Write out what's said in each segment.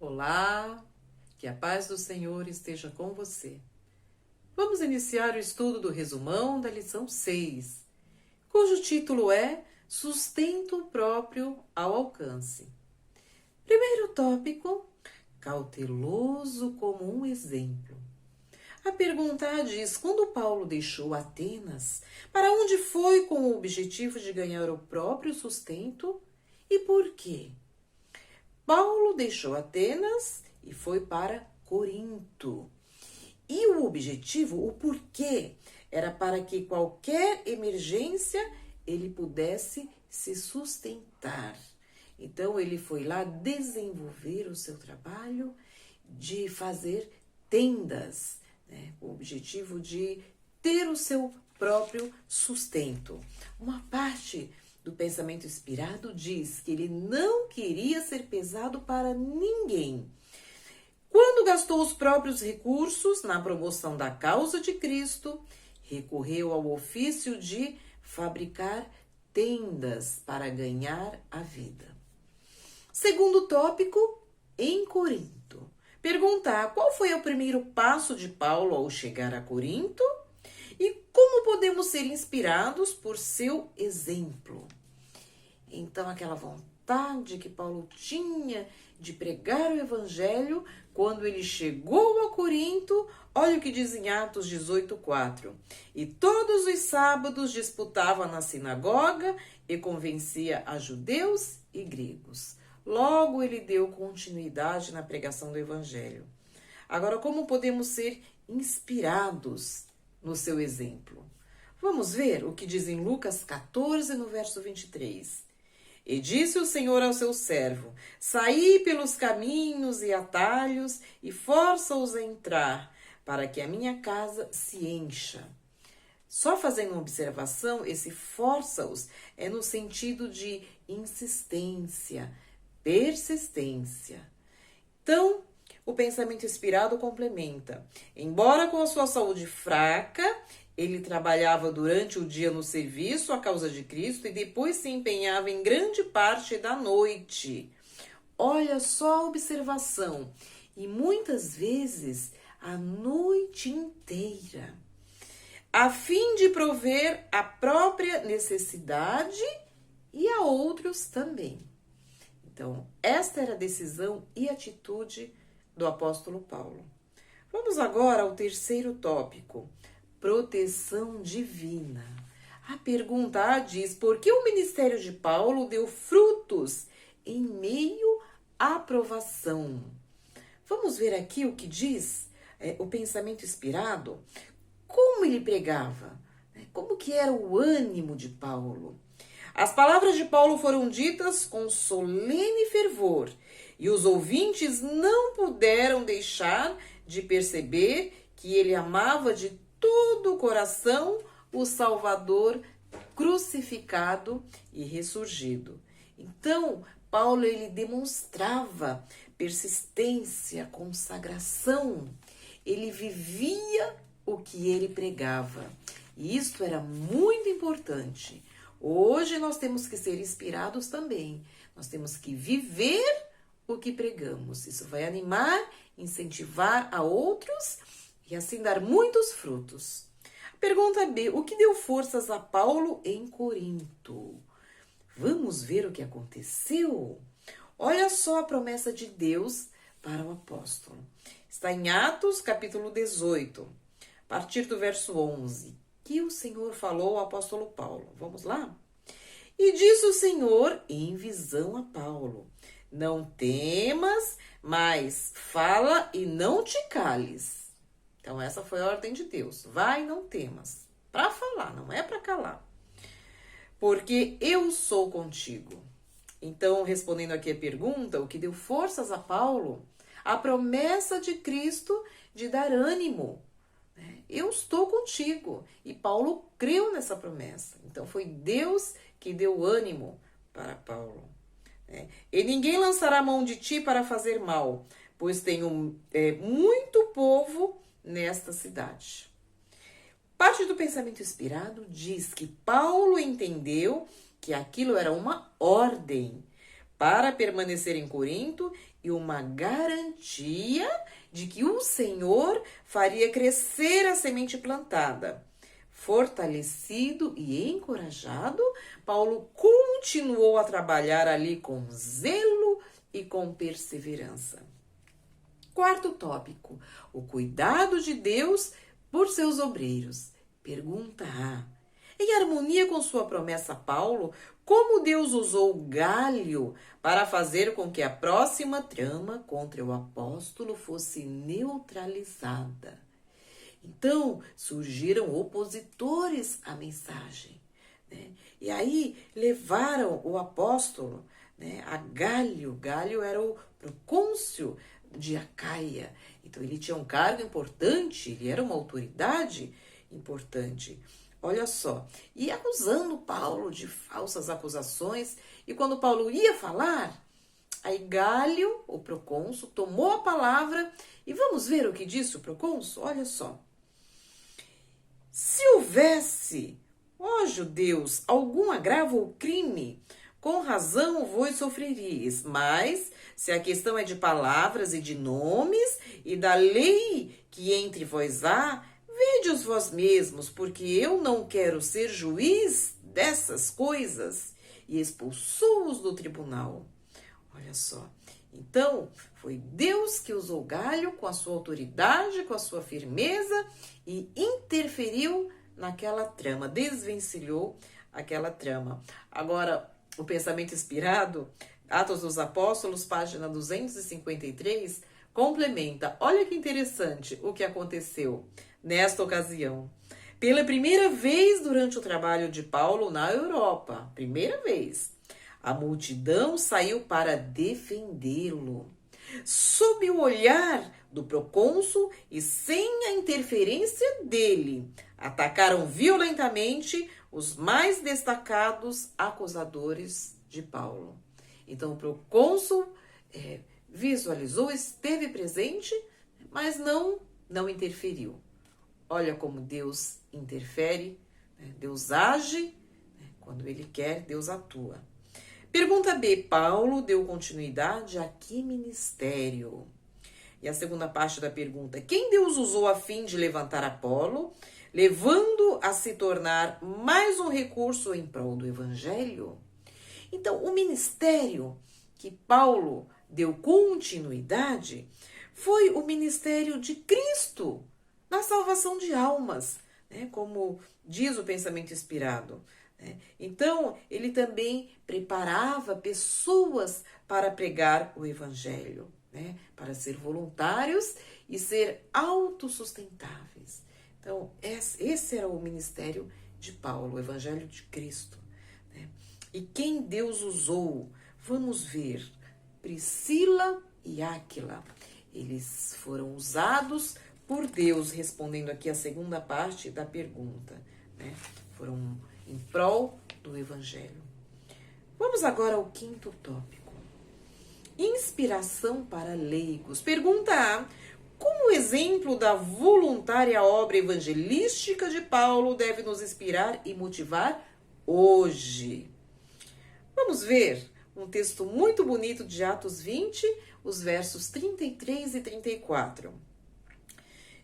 Olá, que a paz do Senhor esteja com você. Vamos iniciar o estudo do resumão da lição 6, cujo título é Sustento Próprio ao Alcance. Primeiro tópico, cauteloso como um exemplo. A pergunta diz, quando Paulo deixou Atenas, para onde foi com o objetivo de ganhar o próprio sustento e por quê? Paulo deixou Atenas e foi para Corinto. E o objetivo, o porquê, era para que qualquer emergência ele pudesse se sustentar. Então ele foi lá desenvolver o seu trabalho de fazer tendas, com o objetivo de ter o seu próprio sustento. Uma parte do pensamento inspirado diz que ele não queria ser pesado para ninguém. Quando gastou os próprios recursos na promoção da causa de Cristo, recorreu ao ofício de fabricar tendas para ganhar a vida. Segundo tópico, em Corinto. Perguntar qual foi o primeiro passo de Paulo ao chegar a Corinto? E como podemos ser inspirados por seu exemplo? Então, aquela vontade que Paulo tinha de pregar o evangelho, quando ele chegou a Corinto, olha o que diz em Atos 18:4. E todos os sábados disputava na sinagoga e convencia a judeus e gregos. Logo, ele deu continuidade na pregação do evangelho. Agora, como podemos ser inspirados no seu exemplo? Vamos ver o que diz em Lucas 14, no verso 23. E disse o Senhor ao seu servo, saí pelos caminhos e atalhos e força-os a entrar, para que a minha casa se encha. Só fazendo uma observação, esse força-os é no sentido de insistência, persistência. Então, o pensamento inspirado complementa. Embora com a sua saúde fraca, ele trabalhava durante o dia no serviço à causa de Cristo e depois se empenhava em grande parte da noite. Olha só a observação. E muitas vezes a noite inteira, a fim de prover a própria necessidade e a outros também. Então, esta era a decisão e atitude do apóstolo Paulo. Vamos agora ao terceiro tópico, proteção divina. A pergunta diz, por que o ministério de Paulo deu frutos em meio à provação? Vamos ver aqui o que diz o pensamento inspirado, como ele pregava, como que era o ânimo de Paulo. As palavras de Paulo foram ditas com solene fervor e os ouvintes não puderam deixar de perceber que ele amava de todo o coração o Salvador crucificado e ressurgido. Então, Paulo ele demonstrava persistência, consagração. Ele vivia o que ele pregava. E isso era muito importante. Hoje nós temos que ser inspirados também. Nós temos que viver o que pregamos. Isso vai animar, incentivar a outros e assim dar muitos frutos. Pergunta B. O que deu forças a Paulo em Corinto? Vamos ver o que aconteceu? Olha só a promessa de Deus para o apóstolo. Está em Atos, capítulo 18, a partir do verso 11. Que o Senhor falou ao apóstolo Paulo. Vamos lá? E disse o Senhor em visão a Paulo, não temas, mas fala e não te cales. Então essa foi a ordem de Deus. Vai e não temas. Para falar, não é para calar. Porque eu sou contigo. Então, respondendo aqui a pergunta, o que deu forças a Paulo? A promessa de Cristo de dar ânimo. Eu estou contigo. E Paulo creu nessa promessa. Então, foi Deus que deu ânimo para Paulo. E ninguém lançará mão de ti para fazer mal, pois tenho muito povo nesta cidade. Parte do pensamento inspirado diz que Paulo entendeu que aquilo era uma ordem. para permanecer em Corinto e uma garantia de que o Senhor faria crescer a semente plantada. Fortalecido e encorajado, Paulo continuou a trabalhar ali com zelo e com perseverança. Quarto tópico: o cuidado de Deus por seus obreiros. Pergunta A. Em harmonia com sua promessa a Paulo, como Deus usou Galho para fazer com que a próxima trama contra o apóstolo fosse neutralizada? Então, surgiram opositores à mensagem, né? E aí levaram o apóstolo, né, a Galho. Galho era o procônsul de Acaia. Então, ele tinha um cargo importante, ele era uma autoridade importante. Olha só, e acusando Paulo de falsas acusações. E quando Paulo ia falar, aí Galho, o procônsul, tomou a palavra. E vamos ver o que disse o procônsul? Olha só. Se houvesse, ó judeus, algum agravo ou crime, com razão vos sofreríeis. Mas, se a questão é de palavras e de nomes e da lei que entre vós há, vede-os vós mesmos, porque eu não quero ser juiz dessas coisas. E expulsou-os do tribunal. Olha só. Então, foi Deus que usou Galho com a sua autoridade, com a sua firmeza e interferiu naquela trama, desvencilhou aquela trama. Agora, o pensamento inspirado, Atos dos Apóstolos, página 253, complementa. Olha que interessante o que aconteceu nesta ocasião. Pela primeira vez durante o trabalho de Paulo na Europa, primeira vez, a multidão saiu para defendê-lo. Sob o olhar do procônsul e sem a interferência dele, atacaram violentamente os mais destacados acusadores de Paulo. Então o procônsul visualizou, esteve presente, mas não interferiu. Olha como Deus interfere, né? Deus age, né? Quando Ele quer, Deus atua. Pergunta B. Paulo deu continuidade a que ministério? E a segunda parte da pergunta: quem Deus usou a fim de levantar Apolo, levando a se tornar mais um recurso em prol do Evangelho? Então, o ministério que Paulo deu continuidade foi o ministério de Cristo na salvação de almas, né? Como diz o pensamento inspirado. Então, ele também preparava pessoas para pregar o Evangelho, né? Para ser voluntários e ser autossustentáveis. Então, esse era o ministério de Paulo, o Evangelho de Cristo, né? E quem Deus usou? Vamos ver. Priscila e Áquila. Eles foram usados por Deus, respondendo aqui a segunda parte da pergunta, né? Foram em prol do Evangelho. Vamos agora ao quinto tópico. Inspiração para leigos. Pergunta A. Como o exemplo da voluntária obra evangelística de Paulo deve nos inspirar e motivar hoje? Vamos ver um texto muito bonito de Atos 20, os versos 33 e 34.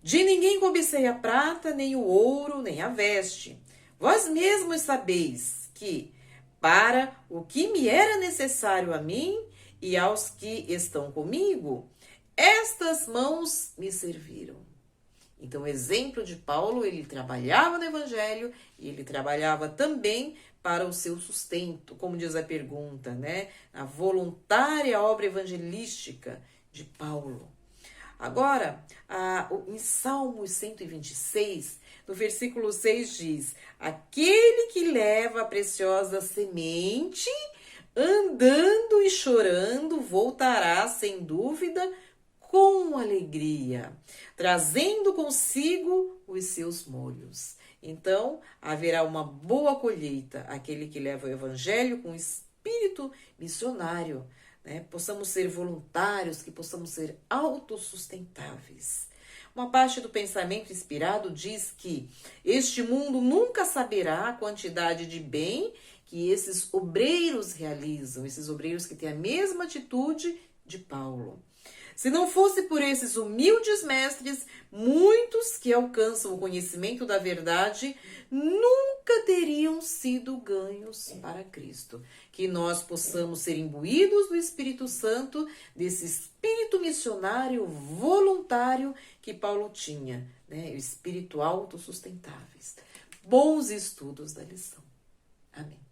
De ninguém cobicei a prata, nem o ouro, nem a veste. Vós mesmos sabeis que, para o que me era necessário a mim e aos que estão comigo, estas mãos me serviram. Então, o exemplo de Paulo, ele trabalhava no Evangelho e ele trabalhava também para o seu sustento, como diz a pergunta, né? A voluntária obra evangelística de Paulo. Agora, em Salmos 126, no versículo 6 diz: aquele que leva a preciosa semente, andando e chorando, voltará sem dúvida com alegria, trazendo consigo os seus molhos. Então, haverá uma boa colheita, aquele que leva o evangelho com espírito missionário, né? Possamos ser voluntários, que possamos ser autossustentáveis. Uma parte do pensamento inspirado diz que este mundo nunca saberá a quantidade de bem que esses obreiros realizam, esses obreiros que têm a mesma atitude de Paulo. Se não fosse por esses humildes mestres, muitos que alcançam o conhecimento da verdade nunca teriam sido ganhos para Cristo. Que nós possamos ser imbuídos do Espírito Santo, desse espírito missionário voluntário que Paulo tinha, né? O espírito autossustentáveis. Bons estudos da lição. Amém.